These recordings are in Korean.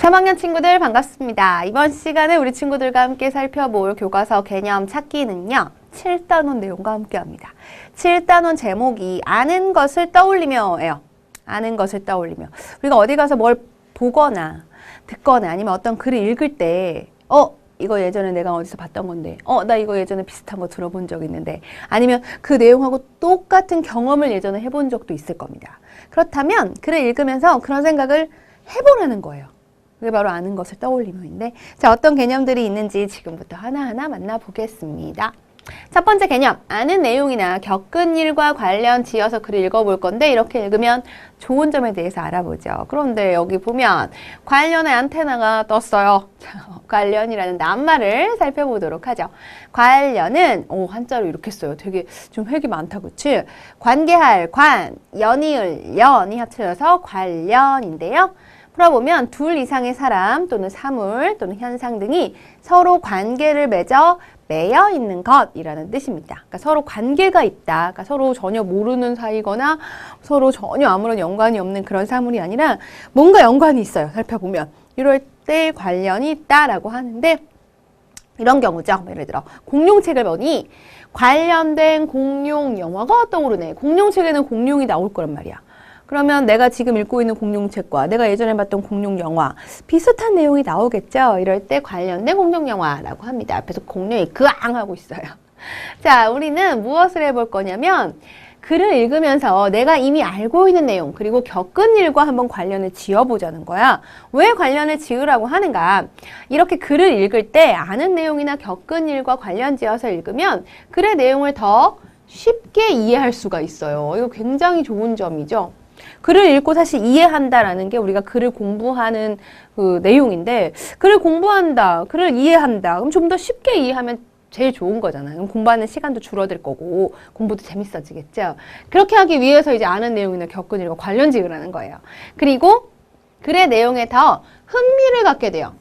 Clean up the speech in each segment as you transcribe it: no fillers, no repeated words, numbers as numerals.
3학년 친구들 반갑습니다. 이번 시간에 우리 친구들과 함께 살펴볼 교과서 개념 찾기는요. 7단원 내용과 함께 합니다. 7단원 제목이 아는 것을 떠올리며예요. 아는 것을 떠올리며. 우리가 어디 가서 뭘 보거나 듣거나 아니면 어떤 글을 읽을 때 이거 예전에 내가 어디서 봤던 건데 나 이거 예전에 비슷한 거 들어본 적 있는데 아니면 그 내용하고 똑같은 경험을 예전에 해본 적도 있을 겁니다. 그렇다면 글을 읽으면서 그런 생각을 해보라는 거예요. 그게 바로 아는 것을 떠올리며인데 자, 어떤 개념들이 있는지 지금부터 하나하나 만나보겠습니다. 첫 번째 개념, 아는 내용이나 겪은 일과 관련 지어서 글을 읽어볼 건데 이렇게 읽으면 좋은 점에 대해서 알아보죠. 그런데 여기 보면 관련의 안테나가 떴어요. 관련이라는 낱말을 살펴보도록 하죠. 관련은 한자로 이렇게 써요. 되게 좀 획이 많다, 그치? 관계할, 관, 연이을, 연이 합쳐져서 관련인데요. 풀어보면 둘 이상의 사람 또는 사물 또는 현상 등이 서로 관계를 맺어 매여 있는 것이라는 뜻입니다. 그러니까 서로 관계가 있다. 그러니까 서로 전혀 모르는 사이거나 서로 전혀 아무런 연관이 없는 그런 사물이 아니라 뭔가 연관이 있어요. 살펴보면. 이럴 때 관련이 있다라고 하는데 이런 경우죠. 예를 들어 공룡책을 보니 관련된 공룡 영화가 떠오르네. 공룡책에는 공룡이 나올 거란 말이야. 그러면 내가 지금 읽고 있는 공룡책과 내가 예전에 봤던 공룡 영화 비슷한 내용이 나오겠죠. 이럴 때 관련된 공룡 영화라고 합니다. 앞에서 공룡이 그앙 하고 있어요. 자, 우리는 무엇을 해볼 거냐면 글을 읽으면서 내가 이미 알고 있는 내용 그리고 겪은 일과 한번 관련을 지어보자는 거야. 왜 관련을 지으라고 하는가? 이렇게 글을 읽을 때 아는 내용이나 겪은 일과 관련 지어서 읽으면 글의 내용을 더 쉽게 이해할 수가 있어요. 이거 굉장히 좋은 점이죠. 글을 읽고 사실 이해한다라는 게 우리가 글을 공부하는 그 내용인데 글을 공부한다, 글을 이해한다. 그럼 좀 더 쉽게 이해하면 제일 좋은 거잖아요. 그럼 공부하는 시간도 줄어들 거고 공부도 재밌어지겠죠. 그렇게 하기 위해서 이제 아는 내용이나 겪은 일과 관련 지으라는 거예요. 그리고 글의 내용에 더 흥미를 갖게 돼요.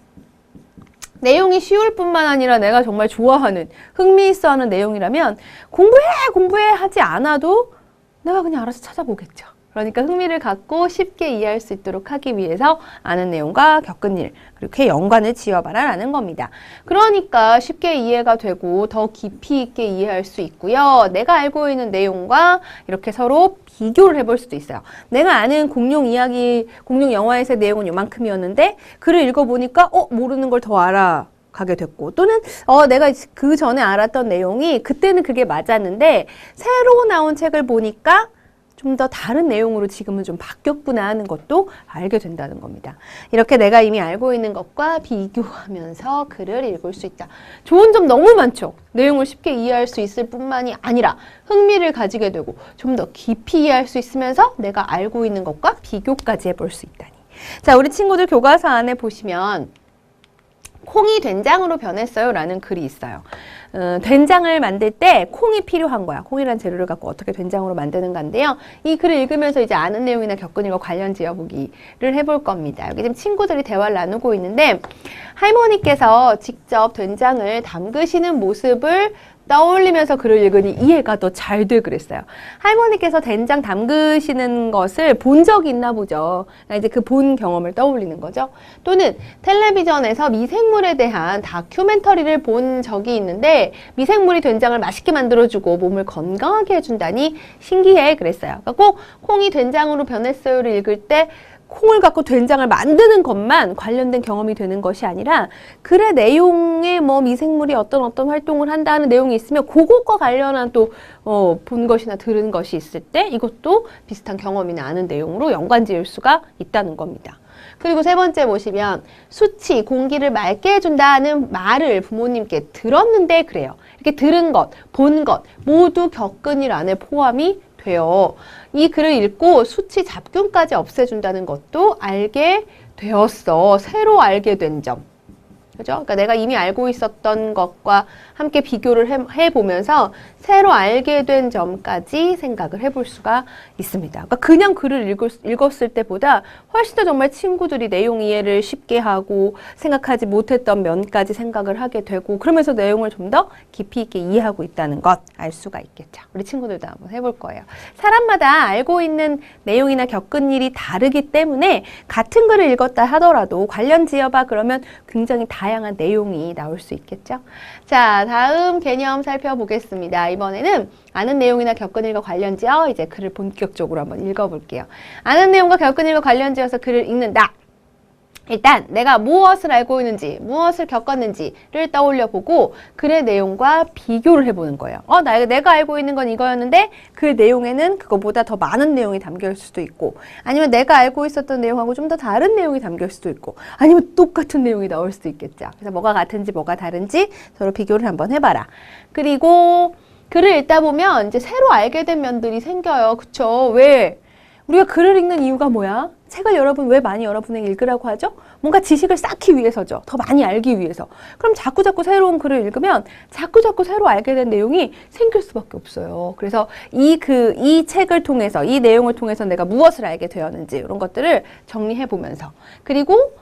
내용이 쉬울 뿐만 아니라 내가 정말 좋아하는 흥미있어하는 내용이라면 공부해 하지 않아도 내가 그냥 알아서 찾아보겠죠. 그러니까 흥미를 갖고 쉽게 이해할 수 있도록 하기 위해서 아는 내용과 겪은 일, 이렇게 연관을 지어봐라 라는 겁니다. 그러니까 쉽게 이해가 되고 더 깊이 있게 이해할 수 있고요. 내가 알고 있는 내용과 이렇게 서로 비교를 해볼 수도 있어요. 내가 아는 공룡 이야기, 공룡 영화에서의 내용은 요만큼이었는데 글을 읽어보니까 모르는 걸 더 알아가게 됐고 또는 내가 그 전에 알았던 내용이 그때는 그게 맞았는데 새로 나온 책을 보니까 좀 더 다른 내용으로 지금은 좀 바뀌었구나 하는 것도 알게 된다는 겁니다. 이렇게 내가 이미 알고 있는 것과 비교하면서 글을 읽을 수 있다. 좋은 점 너무 많죠. 내용을 쉽게 이해할 수 있을 뿐만이 아니라 흥미를 가지게 되고 좀 더 깊이 이해할 수 있으면서 내가 알고 있는 것과 비교까지 해볼 수 있다니. 자, 우리 친구들 교과서 안에 보시면 콩이 된장으로 변했어요 라는 글이 있어요. 된장을 만들 때 콩이 필요한 거야. 콩이라는 재료를 갖고 어떻게 된장으로 만드는 건데요. 이 글을 읽으면서 이제 아는 내용이나 겪은 일과 관련 지어보기를 해볼 겁니다. 여기 지금 친구들이 대화를 나누고 있는데 할머니께서 직접 된장을 담그시는 모습을 떠올리면서 글을 읽으니 이해가 더 잘 돼 그랬어요. 할머니께서 된장 담그시는 것을 본 적이 있나 보죠. 이제 그 본 경험을 떠올리는 거죠. 또는 텔레비전에서 미생물에 대한 다큐멘터리를 본 적이 있는데 미생물이 된장을 맛있게 만들어주고 몸을 건강하게 해준다니 신기해 그랬어요. 그러니까 꼭 콩이 된장으로 변했어요를 읽을 때 콩을 갖고 된장을 만드는 것만 관련된 경험이 되는 것이 아니라 글의 내용에 미생물이 어떤 활동을 한다는 내용이 있으면 그것과 관련한 또 본 것이나 들은 것이 있을 때 이것도 비슷한 경험이나 아는 내용으로 연관 지을 수가 있다는 겁니다. 그리고 세 번째 보시면 수치, 공기를 맑게 해준다는 말을 부모님께 들었는데 그래요. 이렇게 들은 것, 본 것 모두 겪은 일 안에 포함이 돼요. 이 글을 읽고 수치 잡균까지 없애준다는 것도 알게 되었어. 새로 알게 된 점. 그죠? 그러니까 내가 이미 알고 있었던 것과 함께 비교를 해보면서 새로 알게 된 점까지 생각을 해볼 수가 있습니다. 그러니까 그냥 글을 읽었을 때보다 훨씬 더 정말 친구들이 내용 이해를 쉽게 하고 생각하지 못했던 면까지 생각을 하게 되고 그러면서 내용을 좀 더 깊이 있게 이해하고 있다는 것 알 수가 있겠죠. 우리 친구들도 한번 해볼 거예요. 사람마다 알고 있는 내용이나 겪은 일이 다르기 때문에 같은 글을 읽었다 하더라도 관련 지어봐 그러면 굉장히 다양한 내용이 나올 수 있겠죠. 자, 다음 개념 살펴보겠습니다. 이번에는 아는 내용이나 겪은 일과 관련지어 이제 글을 본격적으로 한번 읽어볼게요. 아는 내용과 겪은 일과 관련지어서 글을 읽는다. 일단 내가 무엇을 알고 있는지, 무엇을 겪었는지를 떠올려 보고 글의 내용과 비교를 해보는 거예요. 내가 알고 있는 건 이거였는데 그 내용에는 그거보다 더 많은 내용이 담겨 있을 수도 있고 아니면 내가 알고 있었던 내용하고 좀 더 다른 내용이 담겨 있을 수도 있고 아니면 똑같은 내용이 나올 수도 있겠죠. 그래서 뭐가 같은지 뭐가 다른지 서로 비교를 한번 해봐라. 그리고 글을 읽다 보면 이제 새로 알게 된 면들이 생겨요. 그쵸? 왜? 우리가 글을 읽는 이유가 뭐야? 책을 왜 많이 여러분에게 읽으라고 하죠? 뭔가 지식을 쌓기 위해서죠. 더 많이 알기 위해서. 그럼 자꾸자꾸 새로운 글을 읽으면 자꾸자꾸 새로 알게 된 내용이 생길 수밖에 없어요. 그래서 이 책을 통해서, 이 내용을 통해서 내가 무엇을 알게 되었는지 이런 것들을 정리해 보면서 그리고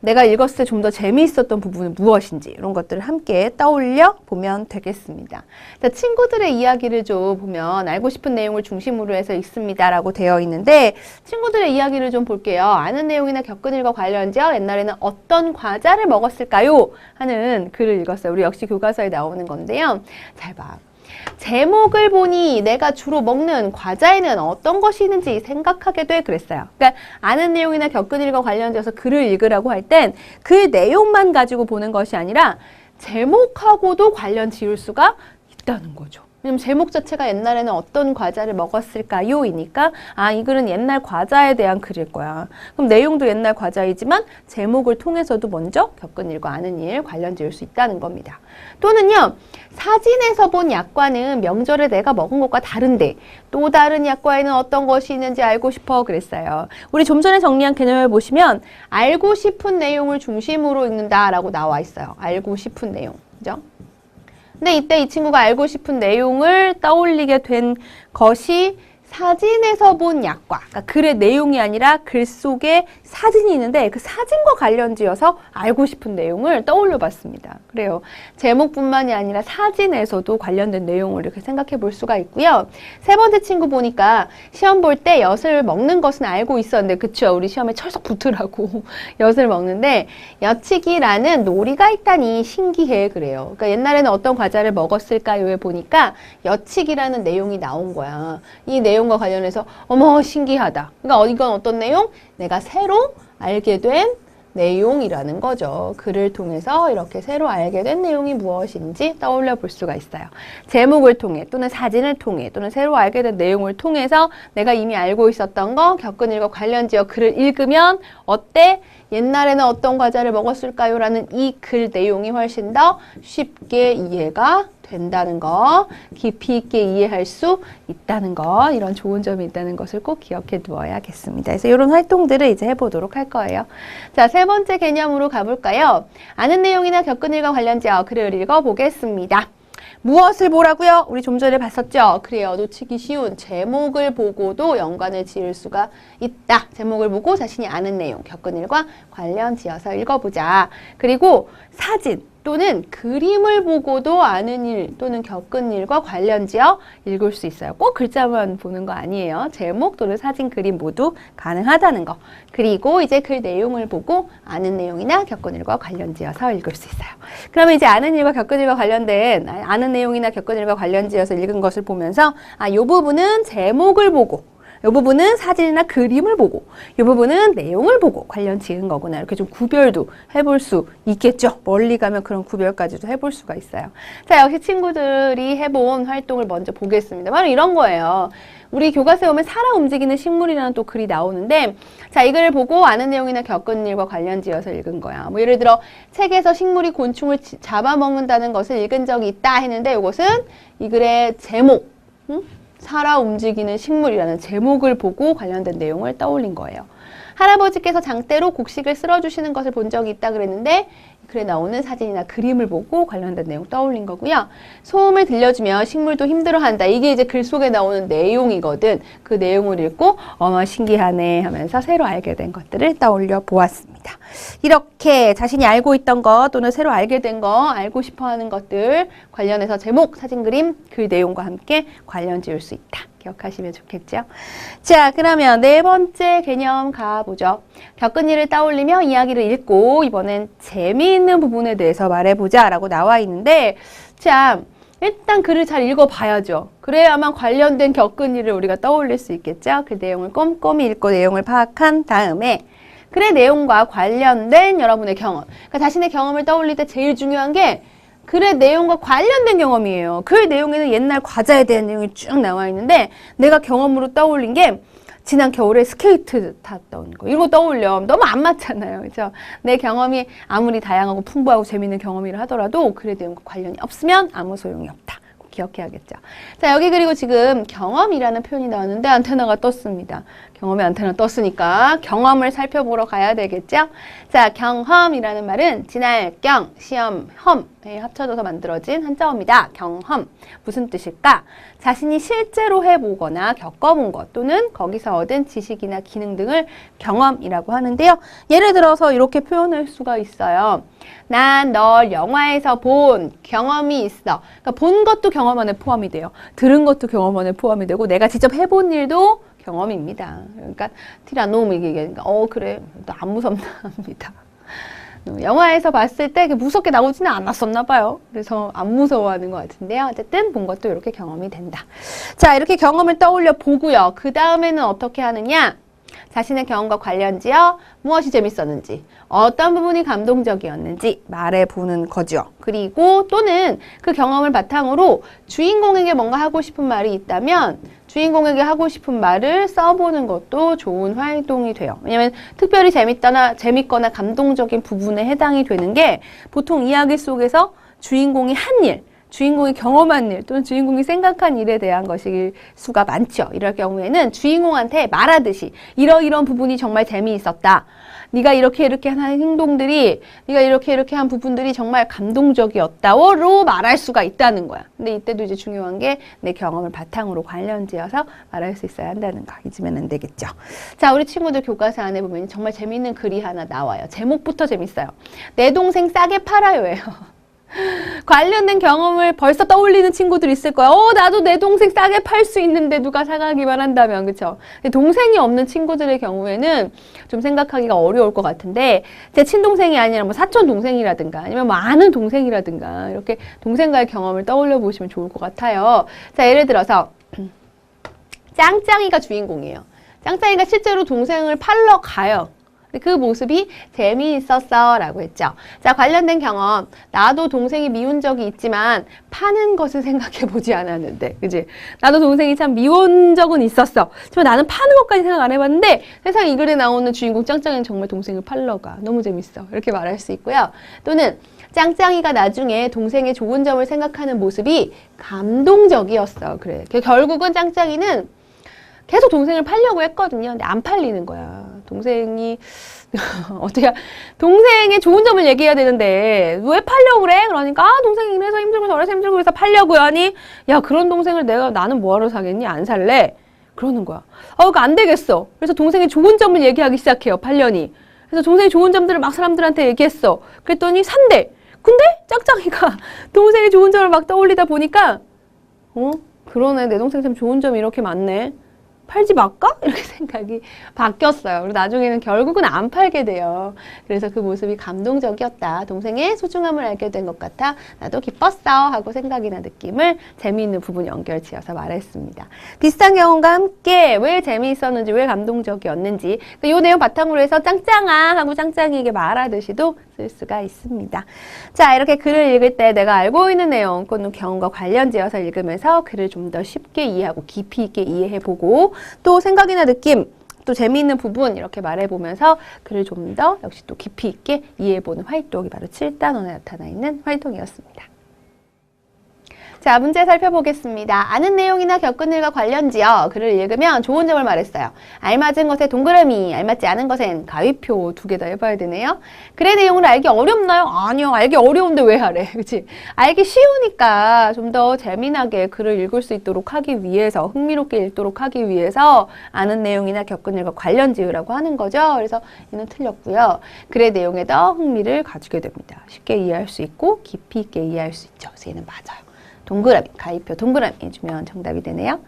내가 읽었을 때 좀 더 재미있었던 부분은 무엇인지 이런 것들을 함께 떠올려 보면 되겠습니다. 자, 친구들의 이야기를 좀 보면 알고 싶은 내용을 중심으로 해서 읽습니다라고 되어 있는데 친구들의 이야기를 좀 볼게요. 아는 내용이나 겪은 일과 관련지어 옛날에는 어떤 과자를 먹었을까요? 하는 글을 읽었어요. 우리 역시 교과서에 나오는 건데요. 잘 봐. 제목을 보니 내가 주로 먹는 과자에는 어떤 것이 있는지 생각하게 돼 그랬어요. 그러니까 아는 내용이나 겪은 일과 관련돼서 글을 읽으라고 할 땐 그 내용만 가지고 보는 것이 아니라 제목하고도 관련 지을 수가 있다는 거죠. 왜냐면 제목 자체가 옛날에는 어떤 과자를 먹었을까요? 이니까 이 글은 옛날 과자에 대한 글일 거야. 그럼 내용도 옛날 과자이지만 제목을 통해서도 먼저 겪은 일과 아는 일 관련 지을 수 있다는 겁니다. 또는요. 사진에서 본 약과는 명절에 내가 먹은 것과 다른데 또 다른 약과에는 어떤 것이 있는지 알고 싶어 그랬어요. 우리 좀 전에 정리한 개념을 보시면 알고 싶은 내용을 중심으로 읽는다라고 나와 있어요. 알고 싶은 내용. 그죠? 근데 이때 이 친구가 알고 싶은 내용을 떠올리게 된 것이 사진에서 본 약과, 그러니까 글의 내용이 아니라 글 속에 사진이 있는데 그 사진과 관련지어서 알고 싶은 내용을 떠올려 봤습니다. 그래요. 제목뿐만이 아니라 사진에서도 관련된 내용을 이렇게 생각해 볼 수가 있고요. 세 번째 친구 보니까 시험 볼 때 엿을 먹는 것은 알고 있었는데 그쵸? 우리 시험에 철석 붙으라고 엿을 먹는데 엿치기라는 놀이가 있다니 신기해 그래요. 그러니까 옛날에는 어떤 과자를 먹었을까요에 보니까 엿치기라는 내용이 나온 거야. 이 내용과 관련해서 어머 신기하다. 그러니까 이건 어떤 내용? 내가 새로 알게 된 내용이라는 거죠. 글을 통해서 이렇게 새로 알게 된 내용이 무엇인지 떠올려 볼 수가 있어요. 제목을 통해 또는 사진을 통해 또는 새로 알게 된 내용을 통해서 내가 이미 알고 있었던 거 겪은 일과 관련지어 글을 읽으면 어때? 옛날에는 어떤 과자를 먹었을까요? 라는 이 글 내용이 훨씬 더 쉽게 이해가 된다는 거, 깊이 있게 이해할 수 있다는 거, 이런 좋은 점이 있다는 것을 꼭 기억해 두어야겠습니다. 그래서 이런 활동들을 이제 해보도록 할 거예요. 자, 세 번째 개념으로 가볼까요? 아는 내용이나 겪은 일과 관련지어 글을 읽어보겠습니다. 무엇을 보라고요? 우리 좀 전에 봤었죠? 그래요. 놓치기 쉬운 제목을 보고도 연관을 지을 수가 있다. 제목을 보고 자신이 아는 내용, 겪은 일과 관련 지어서 읽어보자. 그리고 사진 또는 그림을 보고도 아는 일 또는 겪은 일과 관련지어 읽을 수 있어요. 꼭 글자만 보는 거 아니에요. 제목 또는 사진, 그림 모두 가능하다는 거. 그리고 이제 그 내용을 보고 아는 내용이나 겪은 일과 관련지어서 읽을 수 있어요. 그러면 이제 아는 일과 겪은 일과 관련된 아는 내용이나 겪은 일과 관련지어서 읽은 것을 보면서 이 부분은 제목을 보고 이 부분은 사진이나 그림을 보고 이 부분은 내용을 보고 관련 지은 거구나. 이렇게 좀 구별도 해볼 수 있겠죠. 멀리 가면 그런 구별까지도 해볼 수가 있어요. 자, 역시 친구들이 해본 활동을 먼저 보겠습니다. 바로 이런 거예요. 우리 교과서에 보면 살아 움직이는 식물이라는 또 글이 나오는데 자, 이 글을 보고 아는 내용이나 겪은 일과 관련 지어서 읽은 거야. 뭐 예를 들어 책에서 식물이 곤충을 잡아먹는다는 것을 읽은 적이 있다 했는데 이것은 이 글의 제목, 살아 움직이는 식물이라는 제목을 보고 관련된 내용을 떠올린 거예요. 할아버지께서 장대로 곡식을 쓸어주시는 것을 본 적이 있다 그랬는데 글에 나오는 사진이나 그림을 보고 관련된 내용 떠올린 거고요. 소음을 들려주면 식물도 힘들어한다. 이게 이제 글 속에 나오는 내용이거든. 그 내용을 읽고 어머 신기하네 하면서 새로 알게 된 것들을 떠올려 보았습니다. 이렇게 자신이 알고 있던 것 또는 새로 알게 된 거, 알고 싶어하는 것들 관련해서 제목, 사진, 그림, 글 내용과 함께 관련 지을 수 있다. 기억하시면 좋겠죠? 자, 그러면 네 번째 개념 가보죠. 겪은 일을 떠올리며 이야기를 읽고 이번엔 재미있는 부분에 대해서 말해보자 라고 나와 있는데 자, 일단 글을 잘 읽어봐야죠. 그래야만 관련된 겪은 일을 우리가 떠올릴 수 있겠죠? 그 내용을 꼼꼼히 읽고 내용을 파악한 다음에 글의 내용과 관련된 여러분의 경험, 그러니까 자신의 경험을 떠올릴 때 제일 중요한 게 글의 내용과 관련된 경험이에요. 글 내용에는 옛날 과자에 대한 내용이 쭉 나와 있는데 내가 경험으로 떠올린 게 지난 겨울에 스케이트 탔던 거. 이런 거 떠올려. 너무 안 맞잖아요. 그죠? 내 경험이 아무리 다양하고 풍부하고 재밌는 경험이라 하더라도 글의 내용과 관련이 없으면 아무 소용이 없다. 꼭 기억해야겠죠. 자, 여기 그리고 지금 경험이라는 표현이 나왔는데 안테나가 떴습니다. 경험의 안테나 떴으니까 경험을 살펴보러 가야 되겠죠? 자, 경험이라는 말은 지날 경, 시험, 험에 합쳐져서 만들어진 한자어입니다. 경험. 무슨 뜻일까? 자신이 실제로 해보거나 겪어본 것 또는 거기서 얻은 지식이나 기능 등을 경험이라고 하는데요. 예를 들어서 이렇게 표현할 수가 있어요. 난 널 영화에서 본 경험이 있어. 그러니까 본 것도 경험 안에 포함이 돼요. 들은 것도 경험 안에 포함이 되고 내가 직접 해본 일도 경험입니다. 그러니까 티라노 이게 그래 또 안 무섭나 합니다. 영화에서 봤을 때 무섭게 나오지는 않았었나 봐요. 그래서 안 무서워하는 것 같은데요. 어쨌든 본 것도 이렇게 경험이 된다. 자, 이렇게 경험을 떠올려 보고요. 그 다음에는 어떻게 하느냐? 자신의 경험과 관련지어 무엇이 재밌었는지, 어떤 부분이 감동적이었는지 말해보는 거죠. 그리고 또는 그 경험을 바탕으로 주인공에게 뭔가 하고 싶은 말이 있다면 주인공에게 하고 싶은 말을 써보는 것도 좋은 활동이 돼요. 왜냐면 특별히 재밌거나 감동적인 부분에 해당이 되는 게 보통 이야기 속에서 주인공이 한 일, 주인공이 경험한 일 또는 주인공이 생각한 일에 대한 것일 수가 많죠. 이럴 경우에는 주인공한테 말하듯이 이러이러한 부분이 정말 재미있었다. 네가 이렇게 하는 행동들이 네가 이렇게 한 부분들이 정말 감동적이었다로 말할 수가 있다는 거야. 근데 이때도 이제 중요한 게 내 경험을 바탕으로 관련지어서 말할 수 있어야 한다는 거 잊으면 안 되겠죠. 자, 우리 친구들 교과서 안에 보면 정말 재미있는 글이 하나 나와요. 제목부터 재밌어요. 내 동생 싸게 팔아요예요. 관련된 경험을 벌써 떠올리는 친구들 있을 거야. 나도 내 동생 싸게 팔 수 있는데 누가 사가기만 한다면, 그쵸? 동생이 없는 친구들의 경우에는 좀 생각하기가 어려울 것 같은데, 제 친동생이 아니라 뭐 사촌 동생이라든가, 아니면 뭐 아는 동생이라든가, 이렇게 동생과의 경험을 떠올려 보시면 좋을 것 같아요. 자, 예를 들어서, 짱짱이가 주인공이에요. 짱짱이가 실제로 동생을 팔러 가요. 그 모습이 재미있었어 라고 했죠. 자, 관련된 경험. 나도 동생이 미운 적이 있지만 파는 것을 생각해 보지 않았는데, 그지? 나도 동생이 참 미운 적은 있었어. 하지만 나는 파는 것까지 생각 안 해봤는데 세상 이 글에 나오는 주인공 짱짱이는 정말 동생을 팔러 가. 너무 재밌어. 이렇게 말할 수 있고요. 또는 짱짱이가 나중에 동생의 좋은 점을 생각하는 모습이 감동적이었어. 그래. 결국은 짱짱이는 계속 동생을 팔려고 했거든요. 근데 안 팔리는 거야. 동생이 어떻게 동생의 좋은 점을 얘기해야 되는데 왜 팔려고 그래? 그러니까 동생이 이래서 힘들고 저래서 힘들고 그래서 팔려고요. 아니 야 그런 동생을 나는 뭐하러 사겠니? 안 살래? 그러는 거야. 그거 안 되겠어. 그래서 동생의 좋은 점을 얘기하기 시작해요. 팔려니. 그래서 동생의 좋은 점들을 막 사람들한테 얘기했어. 그랬더니 산대. 근데 짱짱이가 동생의 좋은 점을 막 떠올리다 보니까 그러네. 내 동생 참 좋은 점이 이렇게 많네. 팔지 말까? 이렇게 생각이 바뀌었어요. 그리고 나중에는 결국은 안 팔게 돼요. 그래서 그 모습이 감동적이었다. 동생의 소중함을 알게 된 것 같아. 나도 기뻤어. 하고 생각이나 느낌을 재미있는 부분 연결 지어서 말했습니다. 비슷한 경험과 함께 왜 재미있었는지, 왜 감동적이었는지 이 내용 바탕으로 해서 짱짱아 하고 짱짱이에게 말하듯이도 쓸 수가 있습니다. 자, 이렇게 글을 읽을 때 내가 알고 있는 내용 또는 경험과 관련 지어서 읽으면서 글을 좀 더 쉽게 이해하고 깊이 있게 이해해보고 또 생각이나 느낌, 또 재미있는 부분 이렇게 말해보면서 글을 좀 더 역시 또 깊이 있게 이해해보는 활동이 바로 7단원에 나타나 있는 활동이었습니다. 자, 문제 살펴보겠습니다. 아는 내용이나 겪은 일과 관련지어 글을 읽으면 좋은 점을 말했어요. 알맞은 것에 동그라미, 알맞지 않은 것엔 가위표 2개 다 해봐야 되네요. 글의 내용을 알기 어렵나요? 아니요. 알기 어려운데 왜 하래? 그치? 알기 쉬우니까 좀 더 재미나게 글을 읽을 수 있도록 하기 위해서, 흥미롭게 읽도록 하기 위해서 아는 내용이나 겪은 일과 관련지으라고 하는 거죠. 그래서 얘는 틀렸고요. 글의 내용에 더 흥미를 가지게 됩니다. 쉽게 이해할 수 있고 깊이 있게 이해할 수 있죠. 그래서 얘는 맞아요. 동그라미, 가위표 동그라미 해주면 정답이 되네요.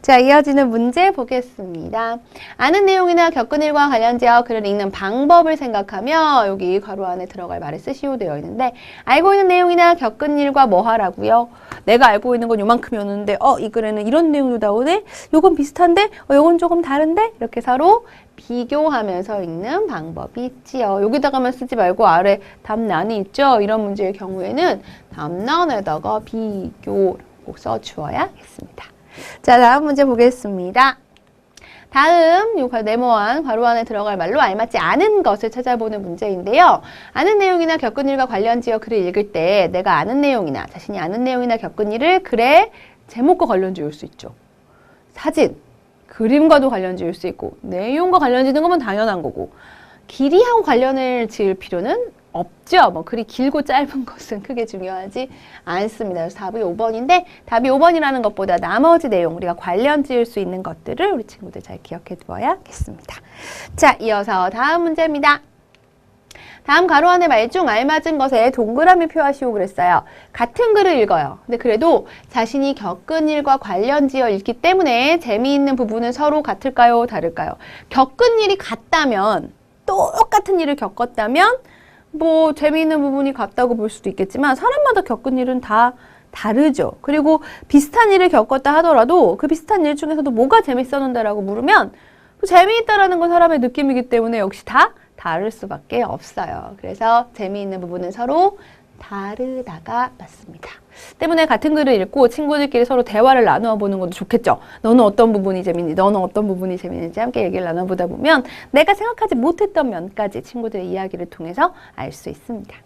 자, 이어지는 문제 보겠습니다. 아는 내용이나 겪은 일과 관련지어 글을 읽는 방법을 생각하며 여기 괄호 안에 들어갈 말이 쓰시오 되어 있는데 알고 있는 내용이나 겪은 일과 뭐 하라고요? 내가 알고 있는 건 요만큼이었는데 이 글에는 이런 내용도 나오네? 요건 비슷한데? 요건 조금 다른데? 이렇게 서로 비교하면서 읽는 방법이 있지요. 여기다가만 쓰지 말고 아래 답란이 있죠. 이런 문제의 경우에는 답란에다가 비교 꼭 써주어야겠습니다. 자, 다음 문제 보겠습니다. 다음 요 네모한 괄호 안에 들어갈 말로 알맞지 않은 것을 찾아보는 문제인데요. 아는 내용이나 겪은 일과 관련지어 글을 읽을 때 내가 아는 내용이나 자신이 아는 내용이나 겪은 일을 글의 제목과 관련지을 수 있죠. 사진, 그림과도 관련 지을 수 있고 내용과 관련 지는 거면 당연한 거고 길이하고 관련을 지을 필요는 없죠. 뭐 글이 길고 짧은 것은 크게 중요하지 않습니다. 그래서 답이 5번인데 답이 5번이라는 것보다 나머지 내용 우리가 관련 지을 수 있는 것들을 우리 친구들 잘 기억해 두어야겠습니다. 자, 이어서 다음 문제입니다. 다음 가로 안의 말 중 알맞은 것에 동그라미 표하시오 그랬어요. 같은 글을 읽어요. 근데 그래도 자신이 겪은 일과 관련지어 읽기 때문에 재미있는 부분은 서로 같을까요? 다를까요? 겪은 일이 같다면, 똑같은 일을 겪었다면 뭐 재미있는 부분이 같다고 볼 수도 있겠지만 사람마다 겪은 일은 다 다르죠. 그리고 비슷한 일을 겪었다 하더라도 그 비슷한 일 중에서도 뭐가 재밌었는데 라고 물으면 재미있다라는 건 사람의 느낌이기 때문에 역시 다 다를 수밖에 없어요. 그래서 재미있는 부분은 서로 다르다가 맞습니다. 때문에 같은 글을 읽고 친구들끼리 서로 대화를 나누어 보는 것도 좋겠죠. 너는 어떤 부분이 재밌니? 너는 어떤 부분이 재밌는지 함께 얘기를 나눠보다 보면 내가 생각하지 못했던 면까지 친구들의 이야기를 통해서 알 수 있습니다.